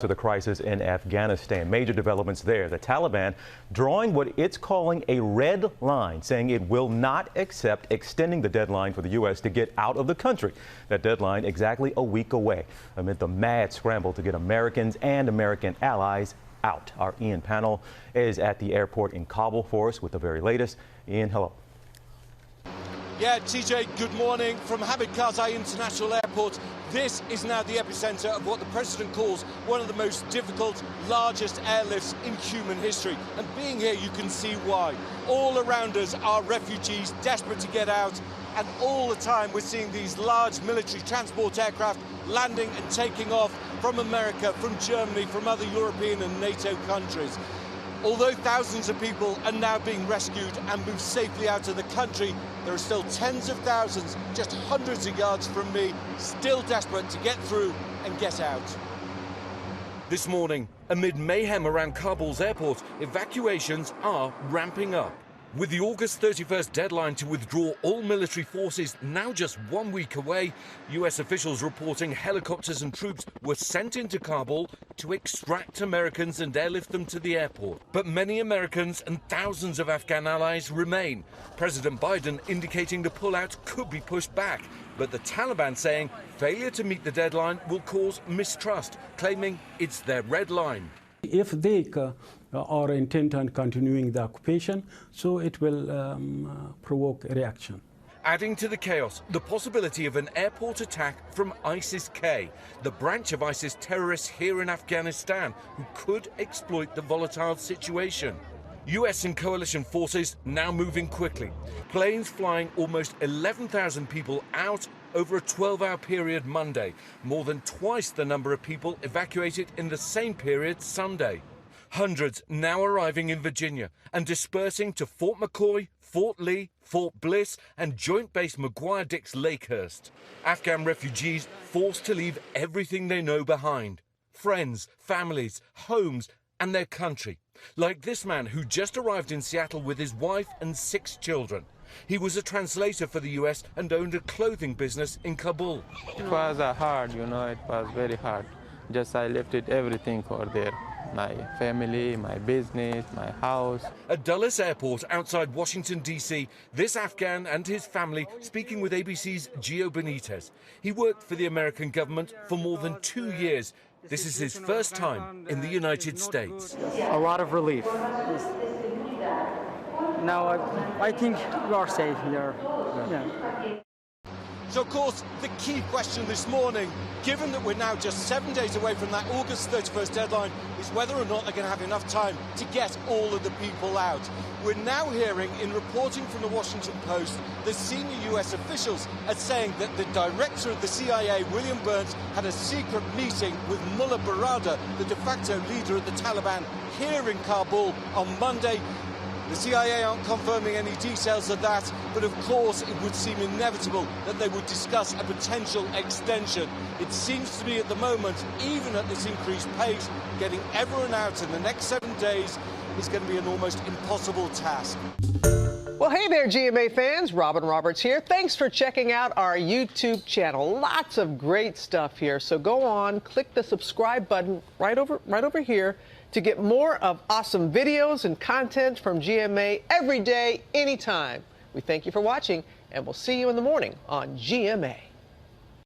To the crisis in Afghanistan. Major developments there. The Taliban drawing what it's calling a red line, saying it will not accept extending the deadline for the U.S. to get out of the country. That deadline exactly a week away amid the mad scramble to get Americans and American allies out. Our Ian Panel is at the airport in Kabul for us with the very latest. Ian, hello. Yeah, TJ, good morning. From Hamid Karzai International Airport, this is now the epicenter of what the president calls one of the most difficult, largest airlifts in human history. And being here, you can see why. All around us are refugees desperate to get out. And all the time, we're seeing these large military transport aircraft landing and taking off from America, from Germany, from other European and NATO countries. Although thousands of people are now being rescued and moved safely out of the country, there are still tens of thousands, just hundreds of yards from me, still desperate to get through and get out. This morning, amid mayhem around Kabul's airport, evacuations are ramping up. With the August 31st deadline to withdraw all military forces now just 1 week away, U.S. officials reporting helicopters and troops were sent into Kabul to extract Americans and airlift them to the airport. But many Americans and thousands of Afghan allies remain. President Biden indicating the pullout could be pushed back, but the Taliban saying failure to meet the deadline will cause mistrust, claiming it's their red line. If they are intent on continuing the occupation, so it will provoke a reaction. Adding to the chaos, the possibility of an airport attack from ISIS-K, the branch of ISIS terrorists here in Afghanistan, who could exploit the volatile situation. US and coalition forces now moving quickly. Planes flying almost 11,000 people out over a 12-hour period Monday, more than twice the number of people evacuated in the same period Sunday. Hundreds now arriving in Virginia and dispersing to Fort McCoy, Fort Lee, Fort Bliss and Joint Base McGuire-Dix Lakehurst. Afghan refugees forced to leave everything they know behind. Friends, families, homes and their country. Like this man who just arrived in Seattle with his wife and 6 children. He was a translator for the US and owned a clothing business in Kabul. It was hard, it was very hard. Just I left it everything for there. My family, my business, my house. At Dulles Airport outside Washington, D.C., this Afghan and his family speaking with ABC's Gio Benitez. He worked for the American government for more than 2 years. This is his first time in the United States. A lot of relief. Now I think we are safe here. Yeah. So, of course, the key question this morning, given that we're now just 7 days away from that August 31st deadline, is whether or not they're going to have enough time to get all of the people out. We're now hearing in reporting from the Washington Post that senior US officials are saying that the director of the CIA, William Burns, had a secret meeting with Mullah Baradar, the de facto leader of the Taliban, here in Kabul on Monday. The CIA aren't confirming any details of that, but of course it would seem inevitable that they would discuss a potential extension. It seems to me at the moment, even at this increased pace, getting everyone out in the next 7 days is going to be an almost impossible task. Well, hey there, GMA fans. Robin Roberts here. Thanks for checking out our YouTube channel. Lots of great stuff here. So go on, click the subscribe button right over here to get more of awesome videos and content from GMA every day, anytime. We thank you for watching, and we'll see you in the morning on GMA.